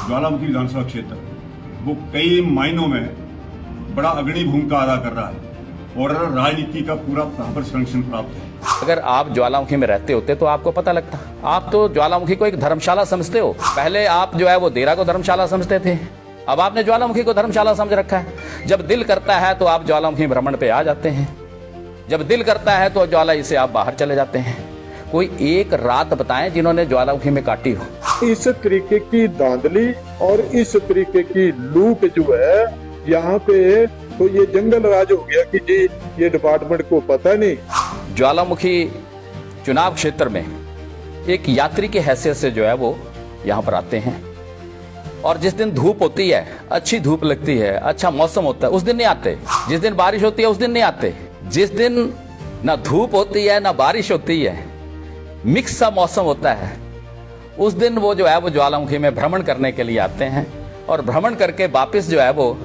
ज्वालामुखी विधानसभा क्षेत्र वो कई मायनों में बड़ा अग्रणी भूमिका अदा कर रहा है और राजनीति का पूरा वहां पर संरक्षण प्राप्त है। अगर आप ज्वालामुखी में रहते होते तो आपको पता लगता। आप तो ज्वालामुखी को एक धर्मशाला समझते हो। पहले आप जो है वो देरा को धर्मशाला समझते थे, अब आपने ज्वालामुखी को धर्मशाला समझ रखा है। जब दिल करता है तो आप ज्वालामुखी भ्रमण पे आ जाते हैं, जब दिल करता है तो ज्वाला से आप बाहर चले जाते हैं। कोई एक रात बताएं जिन्होंने ज्वालामुखी में काटी हो। इस तरीके की धांधली और इस तरीके की लूट जो है यहाँ पे, तो ये जंगल राज हो गया कि जी ये डिपार्टमेंट को पता नहीं। ज्वालामुखी चुनाव क्षेत्र में एक यात्री की हैसियत से जो है वो यहाँ पर आते हैं, और जिस दिन धूप होती है, अच्छी धूप लगती है, अच्छा मौसम होता है, उस दिन नहीं आते। जिस दिन बारिश होती है उस दिन नहीं आते। जिस दिन ना धूप होती है ना बारिश होती है, मिक्स सा मौसम होता है, उस दिन वो जो है वो ज्वालामुखी में भ्रमण करने के लिए आते हैं और भ्रमण करके वापस जो है वो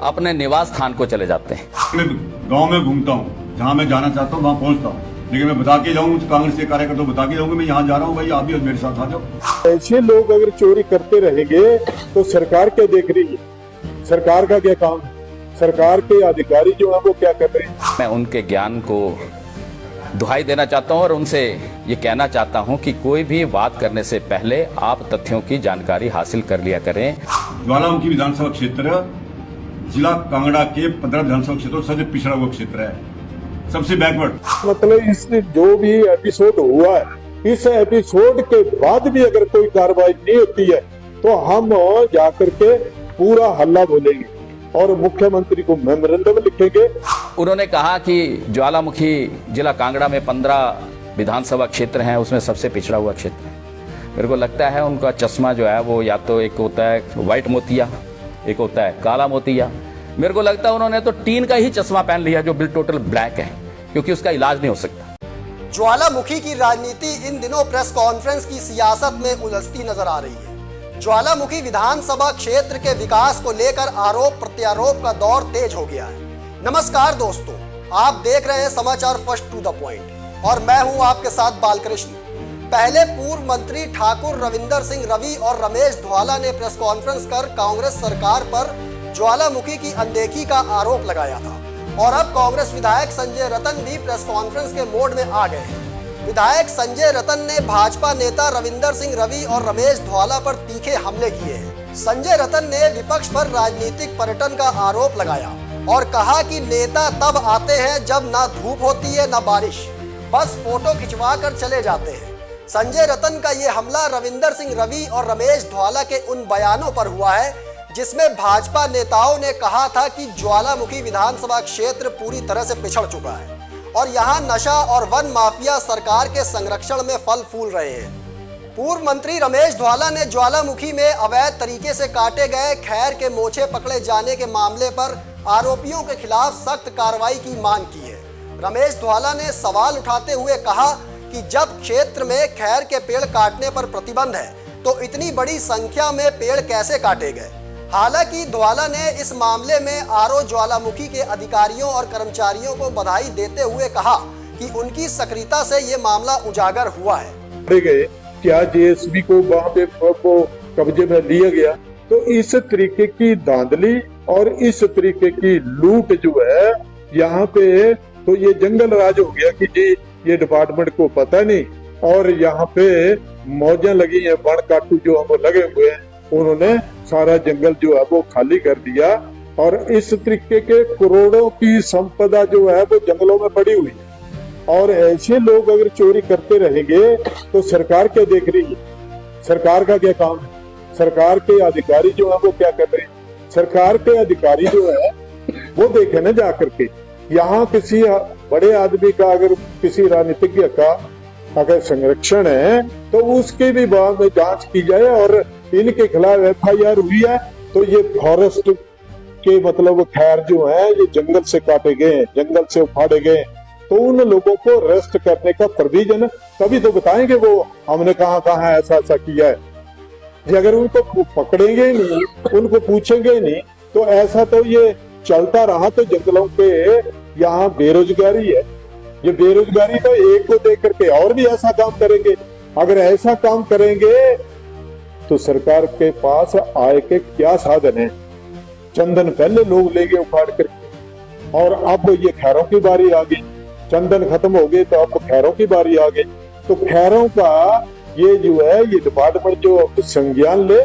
अपने निवास स्थान को चले जाते हैं। मैं गांव में घूमता हूँ, जहाँ मैं जाना चाहता हूँ वहाँ पहुँचता हूँ, लेकिन मैं बता के जाऊँ कांग्रेस के कार्यकर्ता को बता के जाऊँगा मैं यहाँ जा रहा हूँ, भाई आप भी मेरे साथ आ जाओ। ऐसे लोग अगर चोरी करते रहेंगे तो सरकार क्या देख रही है? सरकार का क्या काम है? सरकार के अधिकारी जो है वो क्या कर रहे हैं? मैं उनके ज्ञान को दुहाई देना चाहता हूं और उनसे ये कहना चाहता हूं कि कोई भी बात करने से पहले आप तथ्यों की जानकारी हासिल कर लिया करें। ज्वालामुखी विधानसभा क्षेत्र जिला कांगड़ा के 15 विधानसभा क्षेत्रों सबसे पिछड़ा हुआ क्षेत्र है, सबसे बैकवर्ड। मतलब इस जो भी एपिसोड हुआ है, इस एपिसोड के बाद भी अगर कोई कार्रवाई नहीं होती है तो हम जाकर के पूरा हल्ला बोलेंगे और मुख्यमंत्री को मेमोरेंडम लिखेंगे। उन्होंने कहा कि ज्वालामुखी जिला कांगड़ा में 15 विधानसभा क्षेत्र हैं, उसमें सबसे पिछड़ा हुआ क्षेत्र है। मेरे को लगता है उनका चश्मा जो है वो या तो एक होता है व्हाइट मोतिया, एक होता है काला मोतिया। मेरे को लगता है उन्होंने तो टीन का ही चश्मा पहन लिया जो बिल टोटल ब्लैक है, क्योंकि उसका इलाज नहीं हो सकता। ज्वालामुखी की राजनीति इन दिनों प्रेस कॉन्फ्रेंस की सियासत में उलझती नजर आ रही है। ज्वालामुखी विधानसभा क्षेत्र के विकास को लेकर आरोप प्रत्यारोप का दौर तेज हो गया है। नमस्कार दोस्तों, आप देख रहे हैं समाचार फर्स्ट टू द पॉइंट और मैं हूं आपके साथ बालकृष्ण। पहले पूर्व मंत्री ठाकुर रविंदर सिंह रवि और रमेश धवाला ने प्रेस कॉन्फ्रेंस कर कांग्रेस सरकार पर ज्वालामुखी की अनदेखी का आरोप लगाया था, और अब कांग्रेस विधायक संजय रतन भी प्रेस कॉन्फ्रेंस के मोड में आ गए हैं। विधायक संजय रतन ने भाजपा नेता रविंदर सिंह रवि और रमेश धवाला पर तीखे हमले किए हैं। संजय रतन ने विपक्ष पर राजनीतिक पर्यटन का आरोप लगाया और कहा कि नेता तब आते हैं जब ना धूप होती है ना बारिश, बस फोटो खिंचवा कर चले जाते हैं। संजय रतन का ये हमला रविंदर सिंह रवि और रमेश धवाला के उन बयानों पर हुआ है जिसमें भाजपा नेताओं ने कहा था कि ज्वालामुखी विधानसभा क्षेत्र पूरी तरह से पिछड़ चुका है और यहाँ नशा और वन माफिया सरकार के संरक्षण में फल फूल रहे हैं। पूर्व मंत्री रमेश धवाला ने ज्वालामुखी में अवैध तरीके से काटे गए खैर के मोछे पकड़े जाने के मामले पर आरोपियों के खिलाफ सख्त कार्रवाई की मांग की है। रमेश धवाला ने सवाल उठाते हुए कहा कि जब क्षेत्र में खैर के पेड़ काटने पर प्रतिबंध है तो इतनी बड़ी संख्या में पेड़ कैसे काटे गए। हालांकि धवाला ने इस मामले में आरओ ज्वालामुखी के अधिकारियों और कर्मचारियों को बधाई देते हुए कहा कि उनकी सक्रियता से ये मामला उजागर हुआ है। क्या जेएसबी को वहाँ पे कब्जे में लिया गया, तो इस तरीके की धांधली और इस तरीके की लूट जो है यहाँ पे, तो ये जंगल राज हो गया कि जी ये डिपार्टमेंट को पता नहीं, और यहाँ पे मौजें लगी हैं, वन काटू जो हम लगे हुए हैं, उन्होंने सारा जंगल जो है वो खाली कर दिया और इस तरीके के करोड़ों की संपदा जो है वो जंगलों में पड़ी हुई है। और ऐसे लोग अगर चोरी करते रहेंगे तो सरकार क्या देख रही है? सरकार का क्या काम है? सरकार के अधिकारी जो है वो क्या कर रहे हैं? सरकार के अधिकारी जो है वो देखे ना जा करके, यहाँ किसी बड़े आदमी का अगर किसी राजनीतिज्ञ का अगर संरक्षण है तो उसकी भी बाद में जांच की जाए, और इनके खिलाफ एफआईआर हुई है तो ये फॉरेस्ट के मतलब खैर जो है ये जंगल से काटे गए, जंगल से उखाड़े गए, तो उन लोगों को अरेस्ट करने का प्रोविजन तभी तो बताएंगे वो हमने कहाँ कहाँ ऐसा ऐसा किया है। अगर उनको पकड़ेंगे नहीं, उनको पूछेंगे नहीं, तो ऐसा तो ये चलता रहा तो जंगलों पे यहाँ बेरोजगारी है। ये बेरोजगारी तो एक को देख करके और भी ऐसा काम करेंगे। अगर ऐसा काम करेंगे तो सरकार के पास आय के क्या साधन है? चंदन पहले लोग ले गए उखाड़ करके, और अब ये खैरों की बारी आ गई। चंदन खत्म हो गए तो अब खैरों की बारी आ गई। तो खैरों का ये जो है, ये डिपार्टमेंट जो संज्ञान ले,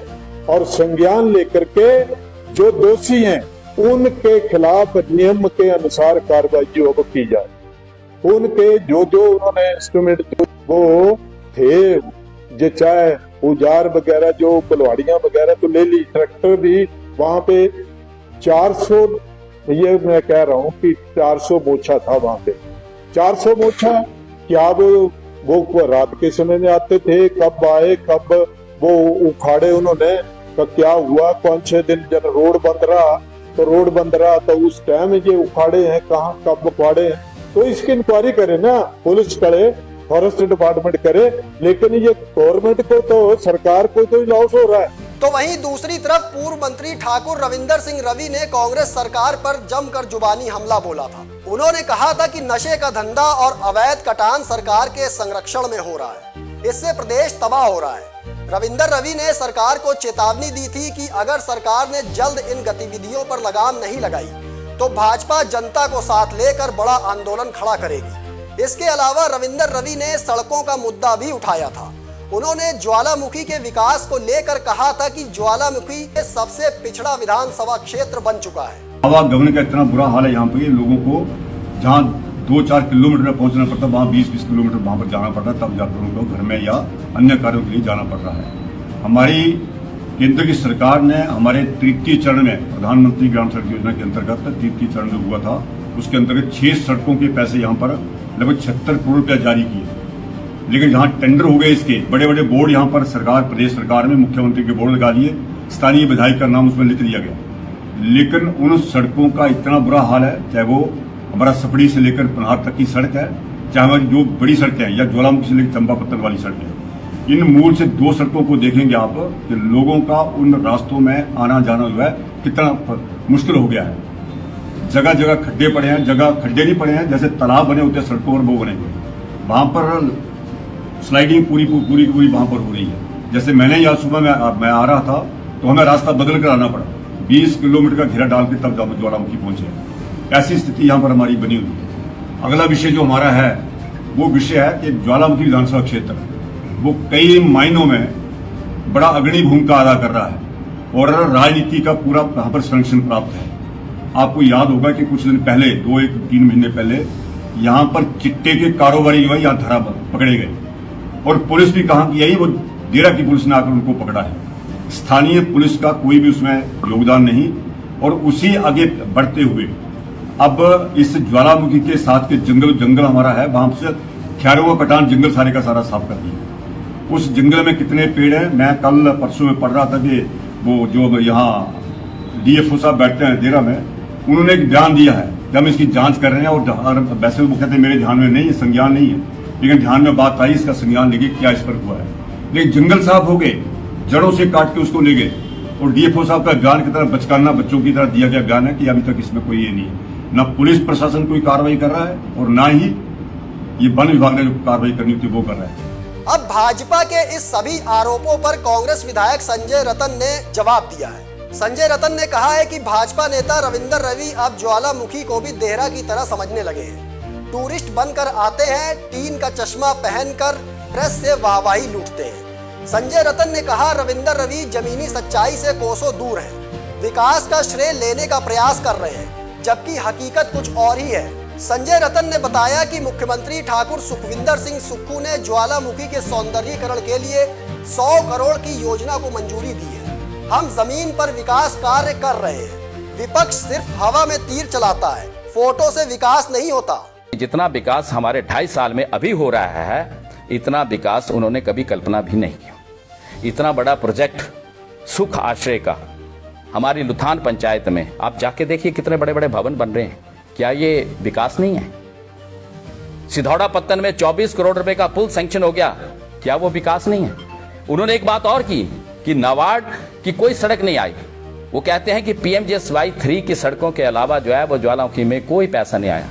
और संज्ञान लेकर के जो दोषी हैं उनके खिलाफ नियम के अनुसार कार्रवाई जो अब की जाए। उनके जो जो उन्होंने इंस्ट्रूमेंट जो वो थे, जो चाहे औजार वगैरह, जो कुल्हाड़ियां वगैरह तो ले ली, ट्रैक्टर भी वहां पे 400, ये मैं कह रहा हूँ कि 400 मोछा था वहां पे। 400 मोछा क्या वो रात के समय में आते थे, कब आए, कब वो उखाड़े उन्होंने, तो क्या हुआ, 5-6 दिन जब रोड बंद रहा तो उस टाइम ये उखाड़े हैं, कहाँ कब उखाड़े हैं, तो इसकी इंक्वायरी करे ना, पुलिस करे, फॉरेस्ट डिपार्टमेंट करे। लेकिन ये गवर्नमेंट को तो, सरकार को तो लॉस हो रहा है। तो वहीं दूसरी तरफ पूर्व मंत्री ठाकुर रविंदर सिंह रवि ने कांग्रेस सरकार पर जमकर जुबानी हमला बोला था। उन्होंने कहा था कि नशे का धंधा और अवैध कटान सरकार के संरक्षण में हो रहा है, इससे प्रदेश तबाह हो रहा है। रविंदर रवि ने सरकार को चेतावनी दी थी कि अगर सरकार ने जल्द इन गतिविधियों पर लगाम नहीं लगाई तो भाजपा जनता को साथ लेकर बड़ा आंदोलन खड़ा करेगी। इसके अलावा रविंदर रवि ने सड़कों का मुद्दा भी उठाया था। उन्होंने ज्वालामुखी के विकास को लेकर कहा था कि ज्वालामुखी सबसे पिछड़ा विधानसभा क्षेत्र बन चुका है। आवागमन का इतना बुरा हाल है यहाँ पे, लोगों को जहाँ 2-4 किलोमीटर पहुंचना पड़ता, वहाँ 20-20 किलोमीटर वहाँ पर जाना पड़ता, तब जाकर उनको घर में या अन्य कार्यों के लिए जाना पड़ रहा है। हमारी केंद्र की सरकार ने हमारे तृतीय चरण में, प्रधानमंत्री ग्राम सड़क योजना के अंतर्गत तृतीय चरण जो हुआ था, उसके अंतर्गत 6 सड़कों के पैसे यहाँ पर लगभग 76 करोड़ रुपया जारी किए। लेकिन जहाँ टेंडर हो गए, इसके बड़े बड़े बोर्ड यहाँ पर सरकार, प्रदेश सरकार में मुख्यमंत्री के बोर्ड लगा दिए, स्थानीय विधायक का नाम उसमें लिख दिया गया। लेकिन उन सड़कों का इतना बुरा हाल है, चाहे वो हमारा सपड़ी से लेकर पनहार तक की सड़क है, चाहे हमारी जो बड़ी सड़कें हैं, या ज्वालामुखी से लेकर चंपापत्तन वाली सड़क है, इन मूल से 2 सड़कों को देखेंगे आप कि लोगों का उन रास्तों में आना जाना जो है कितना मुश्किल हो गया है। जगह जगह खड्डे पड़े हैं, जगह खड्डे नहीं पड़े हैं, जैसे तालाब बने होते हैं सड़कों पर, वो बनेंगे। वहां पर स्लाइडिंग पूरी वहां पर हो रही है। जैसे मैंने आज सुबह मैं आ रहा था तो हमें रास्ता बदल कर आना पड़ा, 20 किलोमीटर का घेरा डाल के तब ज्वालामुखी पहुंचे। ऐसी स्थिति यहाँ पर हमारी बनी हुई है। अगला विषय जो हमारा है वो विषय है कि ज्वालामुखी विधानसभा क्षेत्र वो कई मायनों में बड़ा अग्रणी भूमिका अदा कर रहा है और राजनीति का पूरा यहाँ पर संरक्षण प्राप्त है। आपको याद होगा कि कुछ दिन पहले, 2-3 महीने पहले, यहाँ पर चिट्टे के कारोबारी जो है यहाँ धरा पकड़े गए और पुलिस भी कहाँ की आई, वो देरा की पुलिस ने आकर उनको पकड़ा है। स्थानीय पुलिस का कोई भी उसमें योगदान नहीं। और उसी आगे बढ़ते हुए अब इस ज्वालामुखी के साथ के जंगल हमारा है, वहां से खैरों का कटान जंगल सारे का सारा साफ कर दिया। उस जंगल में कितने पेड़ हैं, मैं कल परसों में पढ़ रहा था कि वो जो यहाँ डीएफओ साहब बैठते हैं देरा में, उन्होंने एक बयान दिया है कि हम इसकी जांच कर रहे हैं। और वैसे वो कहते हैं मेरे ध्यान में नहीं है, संज्ञान नहीं है, लेकिन ध्यान में बात आई, इसका संज्ञान लेके क्या इस पर हुआ है। लेकिन जंगल साफ हो गए, जड़ों से काट के उसको ले गए। और डीएफओ साहब का बयान की तरह बचकाना बच्चों की तरह दिया गया बयान है कि अभी तक इसमें कोई ये नहीं है, ना पुलिस प्रशासन कोई कार्रवाई कर रहा है और ना ही ये वन विभाग ने जो कार्रवाई करनी थी वो कर रहा है। अब भाजपा के इस सभी आरोपों पर कांग्रेस विधायक संजय रतन ने जवाब दिया है। संजय रतन ने कहा है कि भाजपा नेता रविंदर रवि अब ज्वालामुखी को भी देहरा की तरह समझने लगे हैं। टूरिस्ट बनकर आते हैं, टीन का चश्मा पहनकर प्रेस से वाहवाही लूटते हैं। संजय रतन ने कहा रविंदर रवि जमीनी सच्चाई से कोसों दूर हैं, विकास का श्रेय लेने का प्रयास कर रहे हैं, जबकि हकीकत कुछ और ही है। संजय रतन ने बताया कि मुख्यमंत्री ठाकुर सुखविंदर सिंह सुक्खू ने ज्वालामुखी के सौंदर्यीकरण के लिए 100 करोड़ की योजना को मंजूरी दी है। हम जमीन पर विकास कार्य कर रहे हैं। विपक्ष सिर्फ हवा में तीर चलाता है, फोटो से विकास नहीं होता। जितना विकास हमारे 2.5 साल में अभी हो रहा है, इतना विकास उन्होंने कभी कल्पना भी नहीं किया। इतना बड़ा प्रोजेक्ट सुख आश्रय का हमारी लुथान पंचायत में आप जाके देखिए कितने बड़े बड़े भवन बन रहे हैं। क्या ये विकास नहीं है? सिधौड़ा पत्तन में 24 करोड़ रुपए का पुल सैंक्शन हो गया, क्या वो विकास नहीं है? उन्होंने एक बात और की कि नाबार्ड की कोई सड़क नहीं आई। वो कहते हैं कि PMGSY 3 की सड़कों के अलावा जो है वो ज्वालामुखी में कोई पैसा नहीं आया।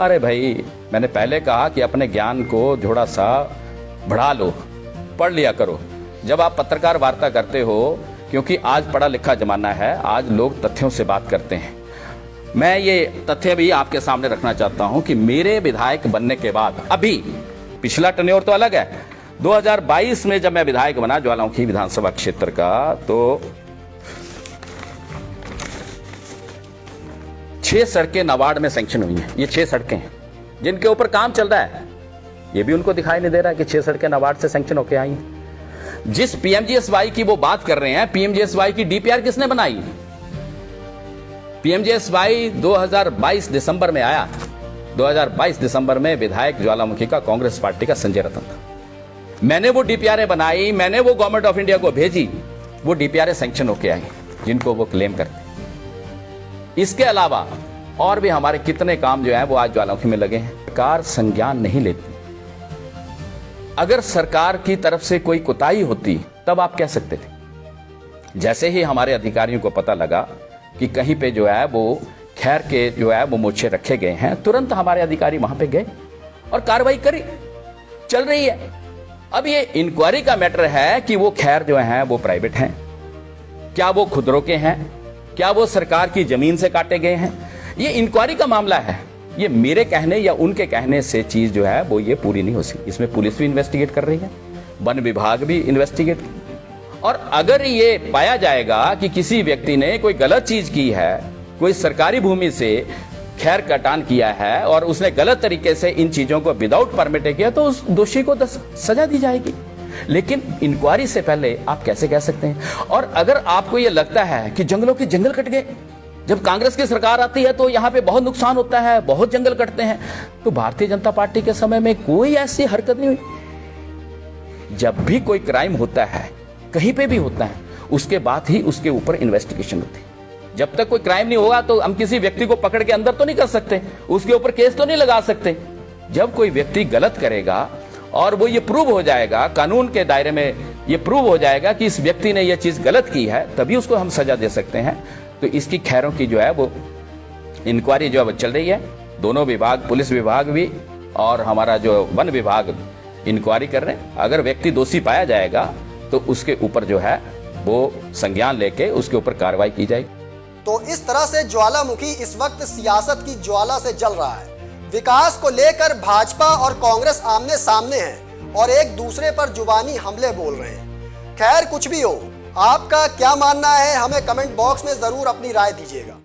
अरे भाई, मैंने पहले कहा कि अपने ज्ञान को थोड़ा सा बढ़ा लो, पढ़ लिया करो। जब आप पत्रकार वार्ता करते हो, क्योंकि आज पढ़ा लिखा जमाना है, आज लोग तथ्यों से बात करते हैं। मैं ये तथ्य भी आपके सामने रखना चाहता हूं कि मेरे विधायक बनने के बाद, अभी पिछला टेन्योर तो अलग है, 2022 में जब मैं विधायक बना ज्वालामुखी विधानसभा क्षेत्र का, तो 6 सड़कें नाबार्ड में सैंक्शन हुई हैं। ये 6 सड़कें हैं जिनके ऊपर काम चल रहा है। ये भी उनको दिखाई नहीं दे रहा है कि 6 सड़कें नाबार्ड से सैंक्शन होकर आई हैं। जिस पीएमजीएसवाई की वो बात कर रहे हैं, पीएमजीएसवाई की डीपीआर किसने बनाई? पीएमजीएसवाई 2022 दिसंबर में आया। 2022 दिसंबर में विधायक ज्वालामुखी का कांग्रेस पार्टी का संजय रतन था। मैंने वो डीपीआर बनाई, मैंने वो गवर्नमेंट ऑफ इंडिया को भेजी, वो डीपीआर सैंक्शन होके आई जिनको वो क्लेम करते हैं। इसके अलावा और भी हमारे कितने काम जो है वो आज ज्वालामुखी में लगे हैं। सरकार संज्ञान नहीं लेती। अगर सरकार की तरफ से कोई कोताही होती तब आप कह सकते थे। जैसे ही हमारे अधिकारियों को पता लगा कि कहीं पे जो है वो खैर के जो है वो मोर्चे रखे गए हैं, तुरंत हमारे अधिकारी वहां पे गए और कार्रवाई करी, चल रही है। अब ये इंक्वायरी का मैटर है कि वो खैर जो है वो प्राइवेट हैं, क्या वो खुदरों के हैं, क्या वो सरकार की जमीन से काटे गए हैं, ये इंक्वायरी का मामला है। ये मेरे कहने या उनके कहने से चीज जो है वो ये पूरी नहीं हो सकती। इसमें पुलिस भी इन्वेस्टिगेट कर रही है, वन विभाग भी इन्वेस्टिगेट, और अगर ये पाया जाएगा कि किसी व्यक्ति ने कोई गलत चीज की है, कोई सरकारी भूमि से खैर कटान किया है और उसने गलत तरीके से इन चीजों को विदाउट परमिट किया, तो उस दोषी को सजा दी जाएगी। लेकिन इंक्वायरी से पहले आप कैसे कह सकते हैं? और अगर आपको यह लगता है कि जंगलों के जंगल कट गए, जब कांग्रेस की सरकार आती है तो यहां पे बहुत नुकसान होता है, बहुत जंगल कटते हैं, तो भारतीय जनता पार्टी के समय में कोई ऐसी हरकत नहीं हुई। जब भी कोई क्राइम होता है, कहीं पे भी होता है, उसके बाद ही उसके ऊपर इन्वेस्टिगेशन होती है। जब तक कोई क्राइम नहीं होगा तो हम किसी व्यक्ति को पकड़ के अंदर तो नहीं कर सकते, उसके ऊपर केस तो नहीं लगा सकते। जब कोई व्यक्ति गलत करेगा और वो ये प्रूव हो जाएगा, कानून के दायरे में ये प्रूव हो जाएगा कि इस व्यक्ति ने ये चीज गलत की है, तभी उसको हम सजा दे सकते हैं। तो इसकी खैरों की जो है वो इंक्वायरी जो है वो चल रही है। दोनों विभाग, पुलिस विभाग भी और हमारा जो वन विभाग इंक्वायरी कर रहे हैं। अगर व्यक्ति दोषी पाया जाएगा तो उसके ऊपर जो है वो संज्ञान लेके उसके ऊपर कार्रवाई की जाएगी। तो इस तरह से ज्वालामुखी इस वक्त सियासत की ज्वाला से जल रहा है। विकास को लेकर भाजपा और कांग्रेस आमने सामने हैं और एक दूसरे पर जुबानी हमले बोल रहे हैं। खैर कुछ भी हो, आपका क्या मानना है, हमें कमेंट बॉक्स में जरूर अपनी राय दीजिएगा।